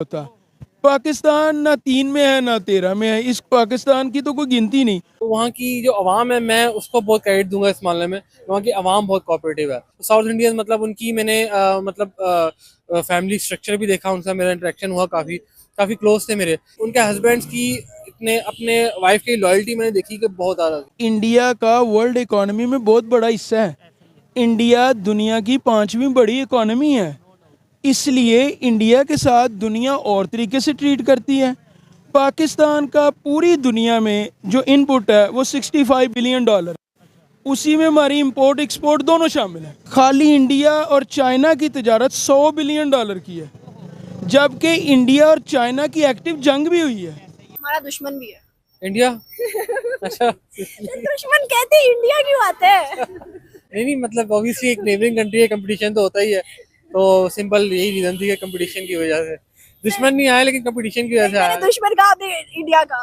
होता। पाकिस्तान ना 3 में है ना 13 में है, इस पाकिस्तान की तो कोई गिनती नहीं। तो वहाँ की जो अवाम है मैं उसको बहुत क्रेडिट दूंगा इस मामले में। वहाँ की अवाम बहुत कोऑपरेटिव है। तो साउथ इंडियन मतलब उनकी मैंने फैमिली स्ट्रक्चर भी देखा, उनसे मेरा इंटरेक्शन हुआ, काफ़ी काफ़ी क्लोज थे मेरे। उनके हस्बैंड्स की इतने अपने वाइफ की लॉयल्टी मैंने देखी कि बहुत ज़्यादा। इंडिया का वर्ल्ड इकोनॉमी में बहुत बड़ा हिस्सा है। इंडिया दुनिया की 5वीं बड़ी इकोनॉमी है, इसलिए इंडिया के साथ दुनिया और तरीके से ट्रीट करती है। पाकिस्तान का पूरी दुनिया में जो इनपुट है वो $65 बिलियन, उसी में हमारी इंपोर्ट एक्सपोर्ट दोनों शामिल है। खाली इंडिया और चाइना की तजारत $100 बिलियन की है, जबकि इंडिया और चाइना की एक्टिव जंग भी हुई है। हमारा दुश्मन भी है इंडिया अच्छा दुश्मन कहते इंडिया की बात है। नहीं मतलब ऑब्वियसली एक नेबरिंग कंट्री है, कंपटीशन तो होता ही है। तो सिंपल यही रीजन थी कि कंपटीशन की वजह से दुश्मन नहीं आया, लेकिन कंपटीशन की वजह से आया। दुश्मन का आपने इंडिया का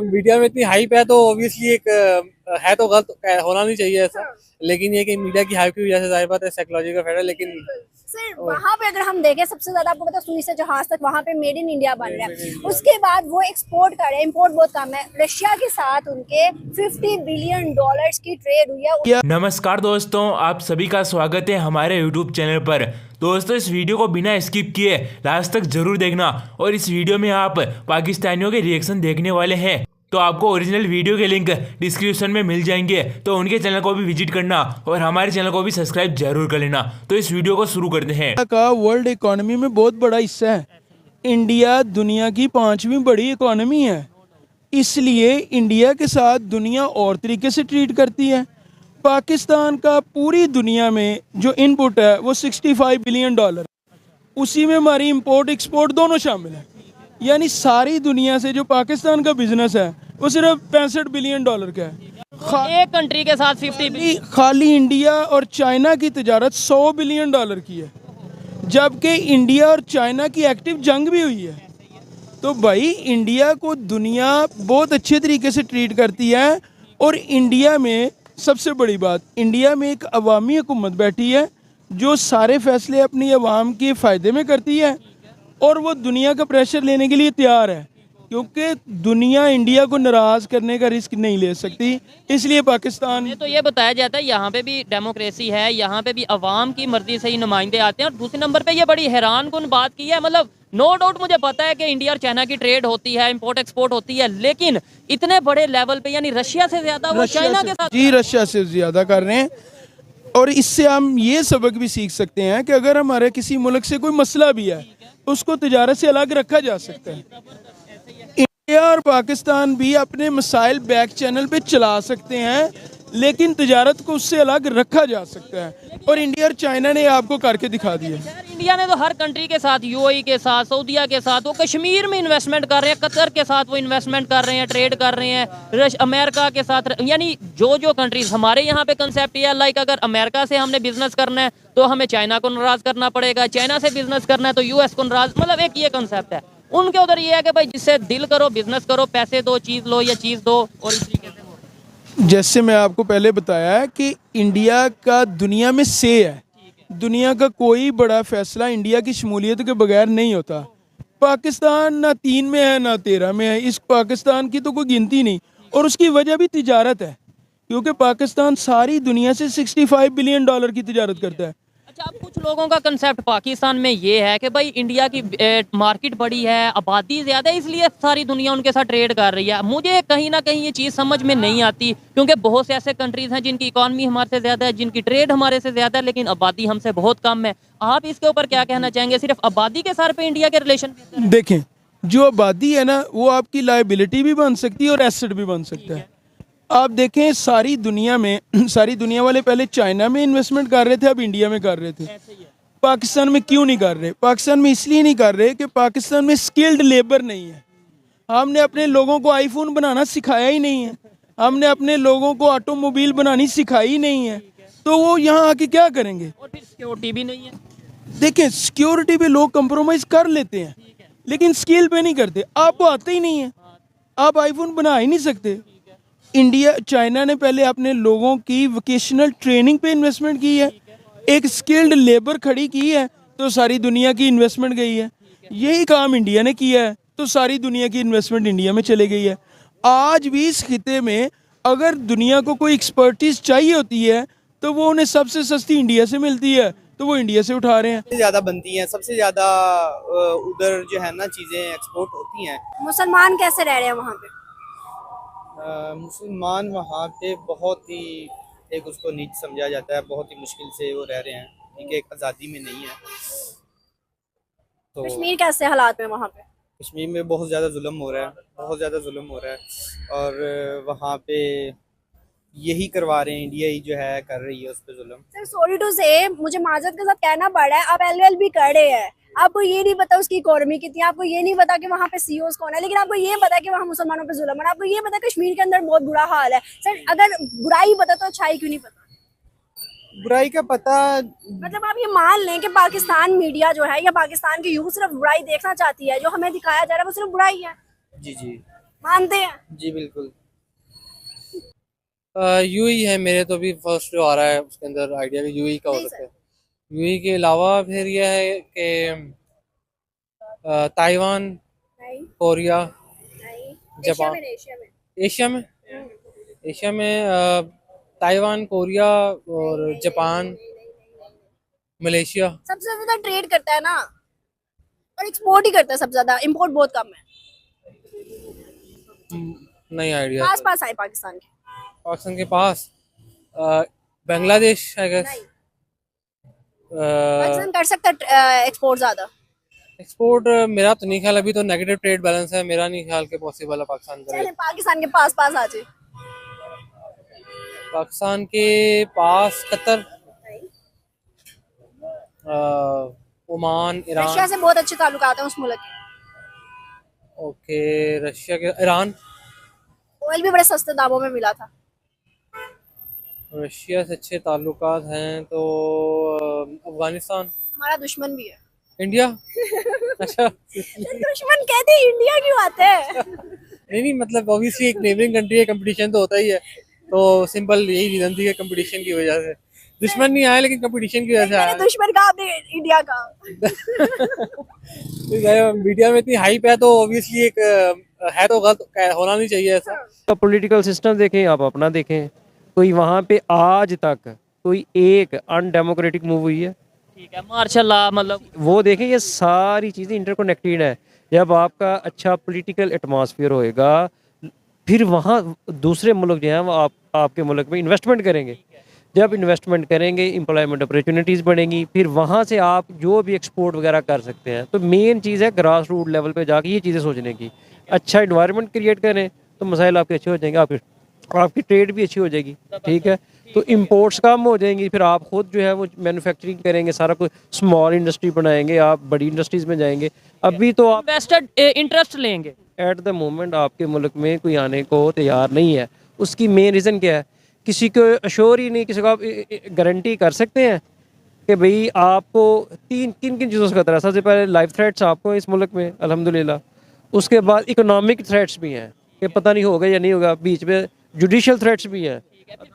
मीडिया में इतनी हाइप है तो ऑब्वियसली एक है तो गलत होना नहीं चाहिए ऐसा, लेकिन ये कि मीडिया की हाइप की वजह से जाहिर बात है साइकोलॉजी का फैक्टर है। लेकिन सर वहाँ पे अगर हम देखें सबसे ज्यादा आपको पता है सुई से जहाज तक वहाँ पे मेड इन इंडिया बन रहा है। उसके बाद वो एक्सपोर्ट कर रहे हैं, इम्पोर्ट बहुत कम है। रशिया के साथ उनके $50 बिलियन की ट्रेड हुई है। नमस्कार दोस्तों, आप सभी का स्वागत है हमारे YouTube चैनल पर। दोस्तों, इस वीडियो को बिना स्किप किए लास्ट तक जरूर देखना, और इस वीडियो में आप पाकिस्तानियों के रिएक्शन देखने वाले हैं तो आपको ओरिजिनल वीडियो के लिंक डिस्क्रिप्शन में मिल जाएंगे, तो उनके चैनल को भी विजिट करना और हमारे चैनल को भी सब्सक्राइब जरूर कर लेना। तो इस वीडियो को शुरू करते हैं। इंडिया का वर्ल्ड इकोनॉमी में बहुत बड़ा हिस्सा है। इंडिया दुनिया की 5वीं बड़ी इकोनॉमी है, इसलिए इंडिया के साथ दुनिया और तरीके से ट्रीट करती है। पाकिस्तान का पूरी दुनिया में जो इनपुट है वो $65 बिलियन, उसी में हमारी इंपोर्ट एक्सपोर्ट दोनों शामिल है। यानी सारी दुनिया से जो पाकिस्तान का बिजनेस है वो सिर्फ $65 बिलियन का है। एक कंट्री के साथ 50 खाली इंडिया और चाइना की तजारत $100 बिलियन की है, जबकि इंडिया और चाइना की एक्टिव जंग भी हुई है। तो भाई इंडिया को दुनिया बहुत अच्छे तरीके से ट्रीट करती है। और इंडिया में सबसे बड़ी बात, इंडिया में एक अवामी हुकूमत बैठी है जो सारे फैसले अपनी अवाम के फ़ायदे में करती है, और वो दुनिया का प्रेशर लेने के लिए तैयार है, क्योंकि दुनिया इंडिया को नाराज़ करने का रिस्क नहीं ले सकती। इसलिए पाकिस्तान में तो ये बताया जाता है यहाँ पे भी डेमोक्रेसी है, यहाँ पे भी अवाम की मर्जी से ही नुमाइंदे आते हैं। और दूसरे नंबर पे ये बड़ी हैरान कुन बात की है, मतलब नो डाउट मुझे पता है कि इंडिया और चाइना की ट्रेड होती है, इंपोर्ट एक्सपोर्ट होती है, लेकिन इतने बड़े लेवल पे यानी रशिया से ज्यादा वो चाइना के साथ जी रशिया से ज़्यादा कर रहे हैं। और इससे हम ये सबक भी सीख सकते हैं कि अगर हमारे किसी मुल्क से कोई मसला भी है उसको तिजारत से अलग रखा जा सकता है। इंडिया और पाकिस्तान भी अपने मसाइल बैक चैनल पे चला सकते हैं, लेकिन तिजारत को उससे अलग रखा जा सकता है, और इंडिया और चाइना ने आपको करके दिखा दिया। इंडिया ने तो हर कंट्री के साथ, यूएई के साथ, सऊदीया के साथ, वो कश्मीर में इन्वेस्टमेंट कर रहे हैं, कतर के साथ वो इन्वेस्टमेंट कर रहे हैं, ट्रेड कर रहे हैं, अमेरिका के साथ। यानी जो कंट्रीज हमारे यहाँ पे कंसेप्ट ये लाइक अगर अमेरिका से हमने बिजनेस करना है तो हमें चाइना को नाराज करना पड़ेगा, चाइना से बिजनेस करना है तो यूएस को नाराज, मतलब एक ये कंसेप्ट है। उनके उधर ये है कि भाई जिससे दिल करो बिजनेस करो, पैसे दो, चीज लो या चीज दो, और इस तरीके से। जैसे मैं आपको पहले बताया है कि इंडिया का दुनिया में से है, दुनिया का कोई बड़ा फैसला इंडिया की शमूलियत के बगैर नहीं होता। पाकिस्तान ना 3 में है ना 13 में है, इस पाकिस्तान की तो कोई गिनती नहीं। और उसकी वजह भी तिजारत है, क्योंकि पाकिस्तान सारी दुनिया से $65 बिलियन की तिजारत करता है। अच्छा, अब कुछ लोगों का कंसेप्ट पाकिस्तान में ये है कि भाई इंडिया की मार्केट बड़ी है, आबादी ज़्यादा है, इसलिए सारी दुनिया उनके साथ ट्रेड कर रही है। मुझे कहीं ना कहीं ये चीज़ समझ में नहीं आती, क्योंकि बहुत से ऐसे कंट्रीज़ हैं जिनकी इकॉनमी हमारे से ज़्यादा है, जिनकी ट्रेड हमारे से ज़्यादा है, लेकिन आबादी हमसे बहुत कम है। आप इसके ऊपर क्या कहना चाहेंगे? सिर्फ आबादी के सर पे इंडिया के रिलेशन? देखें, जो आबादी है ना वो आपकी लायबिलिटी भी बन सकती है और एसेट भी बन सकता है। आप देखें सारी दुनिया में सारी दुनिया वाले पहले चाइना में इन्वेस्टमेंट कर रहे थे, अब इंडिया में कर रहे थे। पाकिस्तान में क्यों नहीं कर रहे? पाकिस्तान में इसलिए नहीं कर रहे कि पाकिस्तान में स्किल्ड लेबर नहीं है। हमने अपने लोगों को आईफोन बनाना सिखाया ही नहीं है, हमने अपने लोगों को ऑटोमोबाइल बनानी सिखाई ही नहीं है, तो वो यहाँ आके क्या करेंगे? और फिर सिक्योरिटी भी नहीं है। देखें, सिक्योरिटी पे लोग कंप्रोमाइज कर लेते हैं, लेकिन स्किल पे नहीं करते। आपको आता ही नहीं है, आप आईफोन बना ही नहीं सकते। चाइना ने पहले अपने लोगों की वोकेशनल ट्रेनिंग पे इन्वेस्टमेंट की है, एक स्किल्ड लेबर खड़ी की है, तो सारी दुनिया की इन्वेस्टमेंट गई है। यही काम इंडिया ने किया है तो सारी दुनिया की इन्वेस्टमेंट इंडिया में चले गई है। आज भी इस खिते में अगर दुनिया को कोई एक्सपर्टीज चाहिए होती है तो वो उन्हें सबसे सस्ती इंडिया से मिलती है, तो वो इंडिया से उठा रहे हैं। सबसे ज़्यादा बनती हैं, सबसे ज़्यादा उधर जो है ना चीज़ें एक्सपोर्ट होती हैं। मुसलमान कैसे रह रहे हैं वहाँ पे? मुसलमान वहाँ पे बहुत ही एक उसको नीच समझा जाता है, बहुत ही मुश्किल से वो रह रहे हैं, ठीक है, एक आज़ादी में नहीं है। तो कश्मीर कैसे हालात में वहाँ पे? कश्मीर में बहुत ज़्यादा जुल्म हो रहा है, बहुत ज़्यादा जुल्म हो रहा है, और वहाँ पे यही करवा रहे हैं, इंडिया ही जो है कर रही है उस पर जुल्म। सर सॉरी टू से, मुझे माजरत के साथ कहना पड़ रहा है, आप एलएलबी कर रहे हैं, आपको ये नहीं पता उसकी इकोनॉमी कितनी है, आपको ये नहीं पता कि वहाँ पे सीईओज कौन है, लेकिन आपको ये पता है कि वहाँ मुसलमानों पे जुल्म है, आपको ये पता है कश्मीर के अंदर बहुत बुरा हाल है। सर अगर बुराई पता तो अच्छाई क्यों नहीं पता? बुराई का पता, मतलब आप ये मान लें कि पाकिस्तान मीडिया जो है या पाकिस्तान की यूथ सिर्फ बुराई देखना चाहती है, जो हमें दिखाया जा रहा है वो सिर्फ बुराई है, जी जी मानते हैं? जी बिल्कुल। यूई है मेरे तो भी फर्स्ट जो आ रहा है उसके अंदर आइडिया भी यूई का हो नहीं सकता है। यूई के अलावा फिर यह है कि ताइवान, नहीं कोरिया, नहीं, जापान। एशिया में एशिया में ताइवान, कोरिया और जापान, मलेशिया। सबसे ज्यादा ट्रेड करता है ना, और एक्सपोर्ट ही करता है सबसे ज्यादा, इंपोर्ट बहुत कम है। नहीं आइडिया। पास पास आए पाकिस्तान के। पाकिस्तान के पास बांग्लादेश आई गेस। नहीं, पाकिस्तान कर सकता है एक्सपोर्ट ज्यादा। एक्सपोर्ट मेरा तो नहीं ख्याल, अभी तो नेगेटिव ट्रेड बैलेंस है, मेरा नहीं ख्याल के पॉसिबल है पाकिस्तान करे। चले पाकिस्तान के पास पास आ जाए। पाकिस्तान के पास कतर, ओमान, रशिया ईरान। से बहुत अच्छे ताल्लुकात हैं उस मुल्क के। ओके, रशिया के, ईरान। ऑयल भी बड़े सस्ते दामों में मिला था। रशिया से अच्छे ताल्लुकात हैं तो अफगानिस्तान। हमारा दुश्मन भी है। इंडिया। अच्छा दुश्मन कहते इंडिया क्यों आते हैं? नहीं मतलब ऑब्वियसली एक नेबरिंग कंट्री है, कंपटीशन तो होता ही है, तो सिंपल यही रीजन थी कि कंपटीशन की वजह से। दुश्मन नहीं आया लेकिन कंपटीशन की वजह से आया। दुश्मन का आपने इंडिया का। मीडिया में इतनी हाइप है तो ऑब्वियसली एक है तो गलत होना नहीं चाहिए ऐसा। तो पॉलिटिकल सिस्टम देखें, आप अपना देखें, कोई वहाँ पे आज तक कोई एक अनडेमोक्रेटिक मूव हुई है? ठीक है, मार्शल लॉ मतलब वो देखें, ये सारी चीज़ें इंटरकनेक्टेड है। जब आपका अच्छा पॉलिटिकल एटमॉस्फेयर होएगा, फिर वहाँ दूसरे मुल्क जो हैं वो आपके मुल्क में इन्वेस्टमेंट करेंगे। जब इन्वेस्टमेंट करेंगे, एम्प्लॉयमेंट अपॉर्चुनिटीज़ बढ़ेंगी, फिर वहाँ से आप जो भी एक्सपोर्ट वगैरह कर सकते हैं। तो मेन चीज़ है ग्रास रूट लेवल पे जाके ये चीज़ें सोचने की। अच्छा इन्वायरमेंट क्रिएट करें तो मसाइल आपके अच्छे हो जाएंगे, आपकी ट्रेड भी अच्छी हो जाएगी, ठीक है। तो इंपोर्ट्स कम हो जाएंगी, फिर आप खुद जो है वो मैन्युफैक्चरिंग करेंगे, सारा कुछ स्मॉल इंडस्ट्री बनाएंगे, आप बड़ी इंडस्ट्रीज़ में जाएंगे। अभी तो आप इन्वेस्टेड इंटरेस्ट लेंगे। एट द मोमेंट आपके मुल्क में कोई आने को तैयार नहीं है। उसकी मेन रीज़न क्या है? किसी को अश्योर ही नहीं, किसी को आप गारंटी कर सकते हैं कि भाई आपको किन किन चीज़ों से खतरा है? सबसे पहले लाइफ थ्रेट्स आपको इस मुल्क में अल्हम्दुलिल्लाह, उसके बाद इकोनॉमिक थ्रेट्स भी हैं कि पता नहीं होगा या नहीं होगा, बीच में जुडिशल थ्रेट्स भी हैं,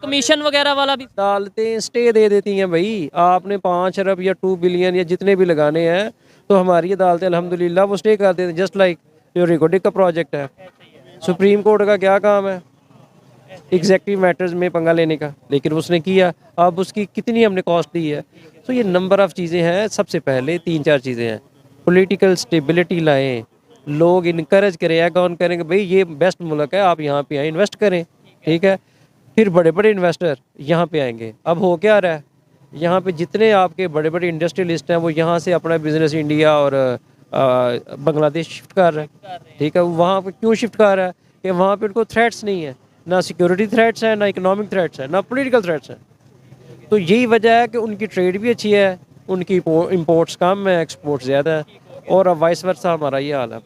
कमीशन वगैरह वाला भी अदालतें स्टे दे देती हैं। भाई आपने 5 अरब या 2 बिलियन या जितने भी लगाने हैं तो हमारी अदालतें अल्हम्दुलिल्लाह वो स्टे कर देते हैं। जस्ट लाइक जो रिकॉर्डिंग का प्रोजेक्ट है, सुप्रीम कोर्ट का क्या काम है? एग्जेक्टिव मैटर्स में पंगा लेने का, लेकिन उसने किया। अब उसकी कितनी हमने कॉस्ट दी है? तो ये नंबर ऑफ़ चीज़ें हैं। सबसे पहले 3-4 चीज़ें हैं। पॉलिटिकल स्टेबिलिटी लाएं, लोग इनकरेज करें, कौन करेंगे भाई ये बेस्ट मुल्क है, आप यहाँ पे आए इन्वेस्ट करें, ठीक है। फिर बड़े बड़े इन्वेस्टर यहाँ पे आएंगे। अब हो क्या रहा है, यहाँ पे जितने आपके बड़े बड़े इंडस्ट्रियलिस्ट हैं वो यहाँ से अपना बिजनेस इंडिया और बांग्लादेश शिफ्ट कर रहे हैं, ठीक है। वहाँ पे क्यों शिफ्ट कर रहा है? कि वहाँ पे उनको थ्रेट्स नहीं है, ना सिक्योरिटी थ्रेट्स हैं, ना इकोनॉमिक थ्रेट्स हैं, ना पॉलिटिकल थ्रेट्स हैं। तो यही वजह है कि उनकी ट्रेड भी अच्छी है, उनकी इंपोर्ट्स कम है, एक्सपोर्ट ज़्यादा है, और अब वाइस वर्सा हमारा ये हाल है।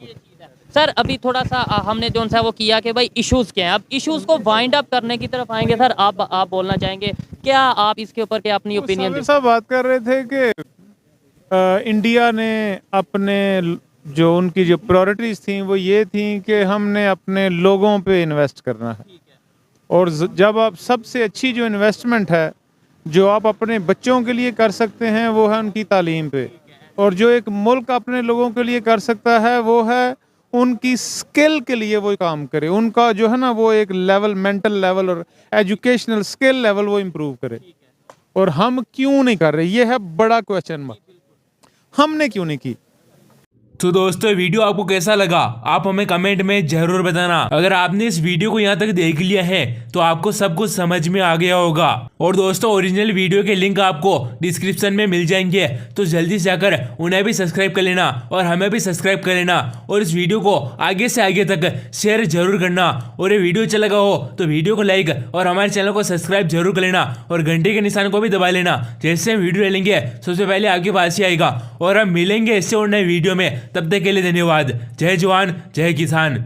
सर अभी थोड़ा सा हमने जो सा वो किया कि भाई इश्यूज़ क्या हैं, अब इश्यूज़ को वाइंड अप करने की तरफ आएंगे। सर आप बोलना चाहेंगे क्या, आप इसके ऊपर क्या अपनी ओपिनियन दें? साहब बात कर रहे थे कि इंडिया ने अपने जो उनकी जो प्रायोरिटीज़ थी वो ये थी कि हमने अपने लोगों पे इन्वेस्ट करना है, और जब आप सबसे अच्छी जो इन्वेस्टमेंट है जो आप अपने बच्चों के लिए कर सकते हैं वो है उनकी तालीम पे। और जो एक मुल्क अपने लोगों के लिए कर सकता है वो है उनकी स्किल के लिए वो काम करे, उनका जो है ना वो एक लेवल, मेंटल लेवल और एजुकेशनल स्किल लेवल वो इम्प्रूव करे। और हम क्यों नहीं कर रहे, ये है बड़ा क्वेश्चन मार्क, हमने क्यों नहीं की। तो दोस्तों वीडियो आपको कैसा लगा आप हमें कमेंट में जरूर बताना। अगर आपने इस वीडियो को यहाँ तक देख लिया है तो आपको सब कुछ समझ में आ गया होगा। और दोस्तों ओरिजिनल वीडियो के लिंक आपको डिस्क्रिप्शन में मिल जाएंगे, तो जल्दी से जाकर उन्हें भी सब्सक्राइब कर लेना और हमें भी सब्सक्राइब कर लेना। और इस वीडियो को आगे से आगे तक शेयर जरूर करना। और ये वीडियो अच्छा लगा हो तो वीडियो को लाइक और हमारे चैनल को सब्सक्राइब जरूर कर लेना और घंटे के निशान को भी दबा लेना। जैसे हम वीडियो लेंगे सबसे पहले आपके पास ही आएगा। और हम मिलेंगे इससे और नए वीडियो में, तब तक के लिए धन्यवाद। जय जवान जय किसान।